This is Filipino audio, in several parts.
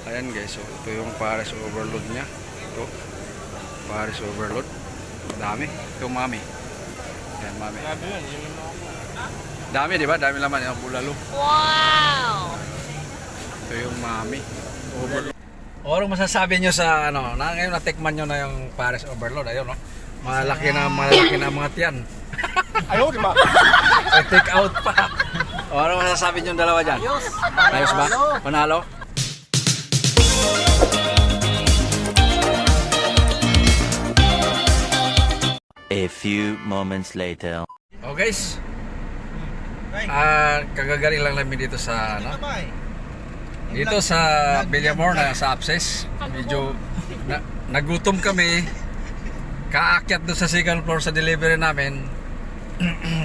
Ayan guys, so ito yung Paris overload niya. Ito, Paris overload. Dami. Ito mami. Ayan mami. Dami di ba? Dami laman yung bulalo. Wow! Ito yung mami. Overload. O anong masasabi nyo sa ano, na ngayon natikman nyo na yung Paris overload. Ayun no. Malaki na mga tiyan. Ayaw, di ba? May take out pa. O ano masasabi nyo dalawa dyan? Ayos ba? Panalo? A few moments later. Oh guys, kagagaling lang namin dito sa ano, dito sa Villamor na sa Apses. Medyo nagutom kami. Kaakyat doon sa second floor sa delivery namin.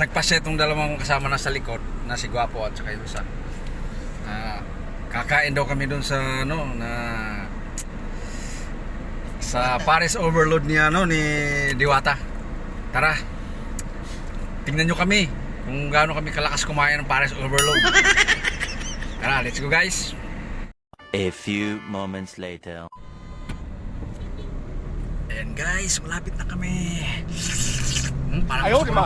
Nagpaset tong dalawang kasama na sa likod na si Guapo at saka yung isa. Kakain daw kami doon sa ano na sa Paris overload ni ano ni Diwata. Tara, tingnan nyo kami kung gaano kami kalakas kumain ng Paris overload. Tara, let's go guys. A few moments later. Ayan guys, malapit na kami. Parang Ayaw, di ba?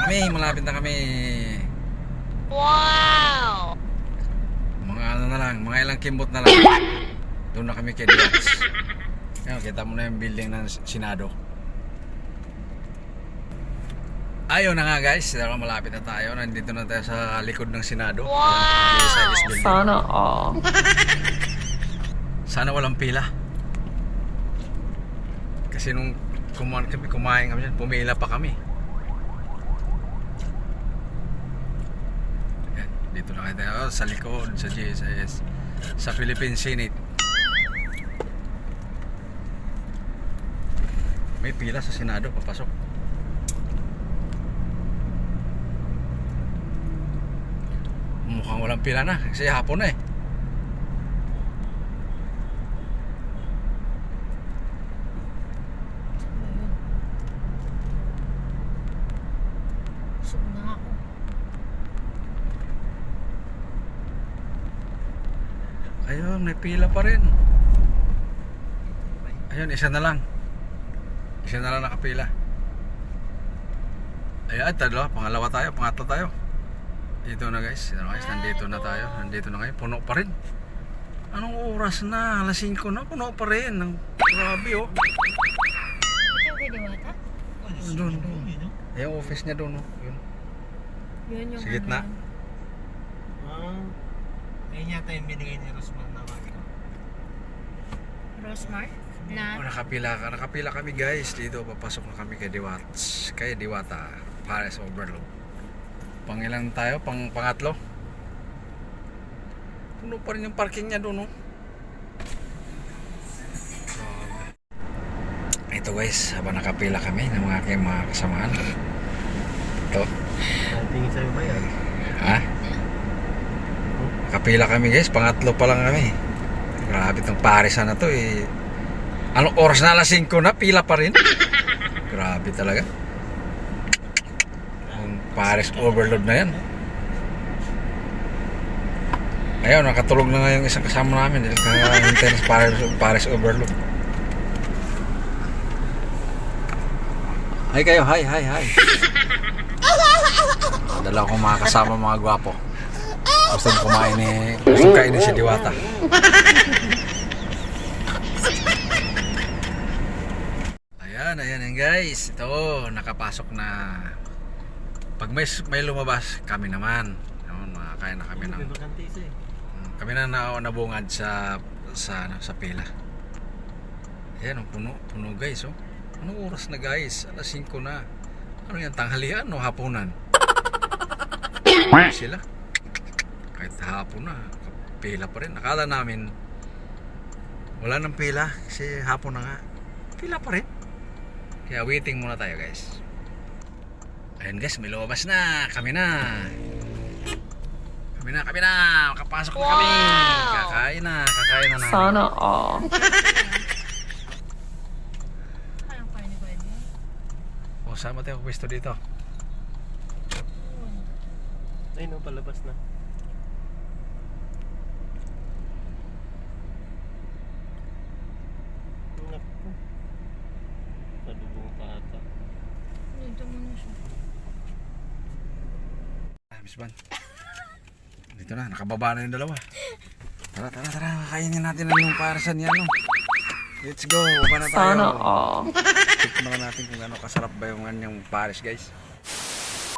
Ayan, malapit na kami. Wow! Mga ano na lang, mga ilang kimbot na lang. Doon na kami kay Diaz. Ayan, kita mo na yung building ng Senado. Ayun na nga guys, malapit na tayo. Nandito na tayo sa likod ng Senado. Wow! Sana all. Sana walang pila. Kasi nung kumain kami dyan, pumila pa kami. Ayan, dito na tayo sa likod, sa GSIS, sa Philippine Senate. May pila sa Senado, papasok. Mukhang walang pila na kasi hapon na eh. Busog na ako. Ayun, may pila pa rin. Ayun, isa na lang nakapila. Ayan, pangalawa tayo, pangatlo tayo. Dito na guys, nandito na tayo. Nandito na ngayon, puno pa rin. Anong oras na? Alas 5 na, puno pa rin. Grabe oh. Ito yung kay Diwata? Doon. Yung office niya doon oh. Yun. Yun yung Sa gitna. Ayun yata yung binigay ni Rosman na mami ko. Rosmar? Na? Nakapila kami guys. Dito, papasok na kami kay Diwata. Paris overload. Pangilan tayo? Pangatlo? Puno pa rin yung parking niya doon oh. Ito guys, habang nakapila kami ng mga aking mga kasamaan. Ito. Tingin sa'yo ba yan? Ha? Nakapila kami guys, pangatlo pa lang kami. Grabe itong Parisan na to eh. Anong oras na? Alas 5 na, pila pa rin. Grabe talaga. Ang Paris overload na yan. Ayun, nakatulog na nga yung isang kasama namin dahil kahintay na Paris overload. Hi kayo, hi. Dala akong mga kasama mga gwapo. Gustong kainin si Diwata. Ayan guys. Ito, nakapasok na. Pag may lumabas, kami naman. Ayun, makakain na kami ng. Kami na nabungad sa pila. Ayan, puno guys oh. Anong oras na guys? Alas 5 na. Ano yan, tanghalian o hapunan? Sila. Kahit hapon na, pila pa rin. Akala namin wala nang pila kasi hapon na nga. Pila pa rin. Kaya waiting muna tayo guys. Ayun guys, may lumabas na. Kami na. Makapasok na kami. Kakain na namin. Sana all. Parang kain ni Kuya. 'Sama tayo pwesto dito. Ay, no, palabas na. Naku. Padubong pa ata. Dito muna siya. Miss Van. Dito na, nakababa na yung dalawa. Tara, tara, tara. Kainin natin ang yung parasan yan. No? Let's go. Baba na tayo. Sana all. Tikman natin kung ano kasarap ba yung kanyang pares, guys.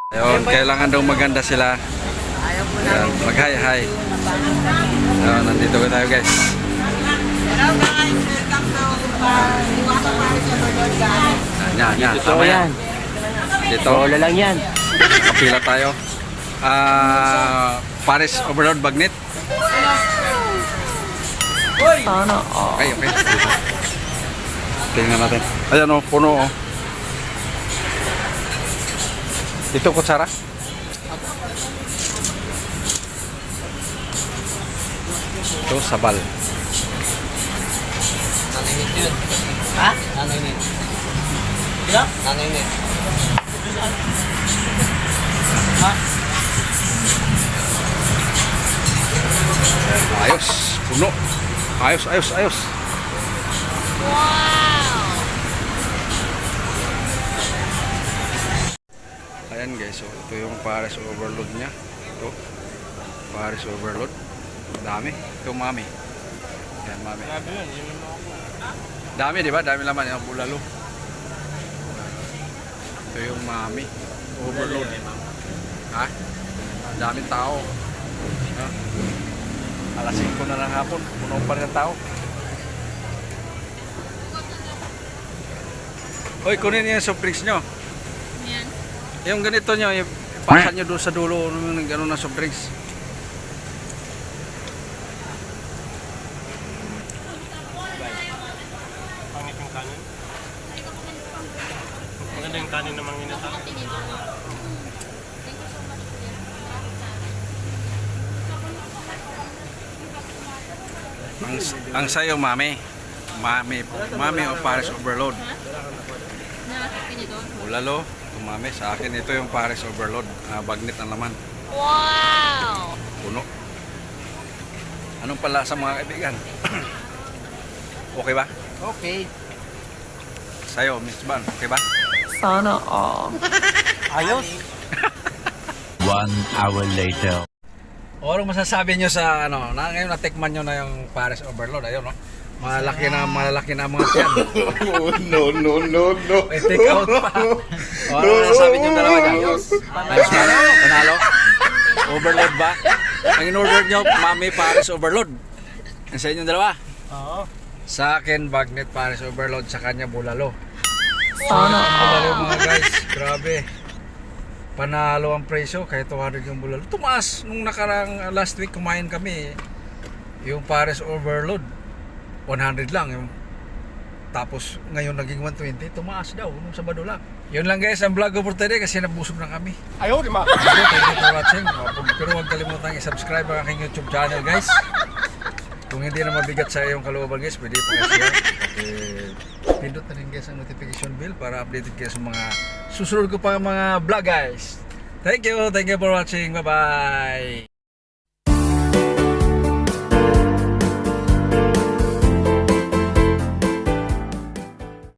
Ayun, kailangan daw maganda sila. Ayan, mag-hi-hi. Ayun, nandito ko tayo, guys. Hello guys, welcome to Diwata Paris Overload guys. Yan. Tama yan. Dito. Wala lang yan. Kapila tayo. Pares Overload Bagnet. Sana all. Okay. Tingnan natin. Ayan o, puno o. Ito kutsara. Ito sabal. Naninit yun. Ha? Naninit. Ilan? Naninit. Ha? Ayos, puno. Ayos. Ayan guys, so ito yung Pares Overload niya. Ito, Pares Overload. Dami. Ito mami. Ayan mami. Grabe yun, yun yung ako. Dami, di ba? Dami laman yung bulalo. Ito yung mami. Overload. Ha? Daming tao. Ha? Alas 5 na ng hapon. Puno pa rin ang tao. Hoy, kunin niyo yung soft drinks nyo. Yan. Yung ganito nyo, ipasa nyo doon sa dulo ng gano'n na soft drinks. Pangit yung kanin. Maganda yung kanin na manginita. Ang sayo, mami. Mami o Pares Overload. Nakakipin ito. Bulalo, ito mami. Sa akin, ito yung Pares Overload. Bagnet ang laman. Wow! Puno. Anong pala sa mga kaibigan? Okay ba? Okay. Sayo, Miss Van, okay ba? Sana all. Ayos. 1 hour later. O anong masasabi nyo sa ano, na ngayon natikman nyo na yung Pares Overload, ayun no? Malalaki na mga tiyan. No. May take out pa. O ano masasabi nyo dalawa dyan? Ayos ba? Panalo? Overload ba? Ang in-order nyo, Mami Pares Overload. Ang sa inyong dalawa? Oo. Sa akin, Bagnet Pares Overload, sa kanya bulalo. Sana Bulalo all. mga guys, grabe. Panalo ang presyo, kaya 200 yung bulalo. Tumaas, nung nakarang last week kumain kami, yung Pares Overload, 100 lang. Yung, tapos ngayon naging 120, tumaas daw, nung Sabado lang. Yun lang guys, ang vlog ko for today kasi nabusog na kami. Ayaw, di ba? So, thank you for watching. Pero huwag kalimutan i-subscribe ang aking YouTube channel guys. Kung hindi na mabigat sa iyong kalooban guys, pwede pa share. Pindot na rin guys ang notification bell para updated kayo sa mga susunod ko pa mga vlog guys. Thank you for watching. Bye bye.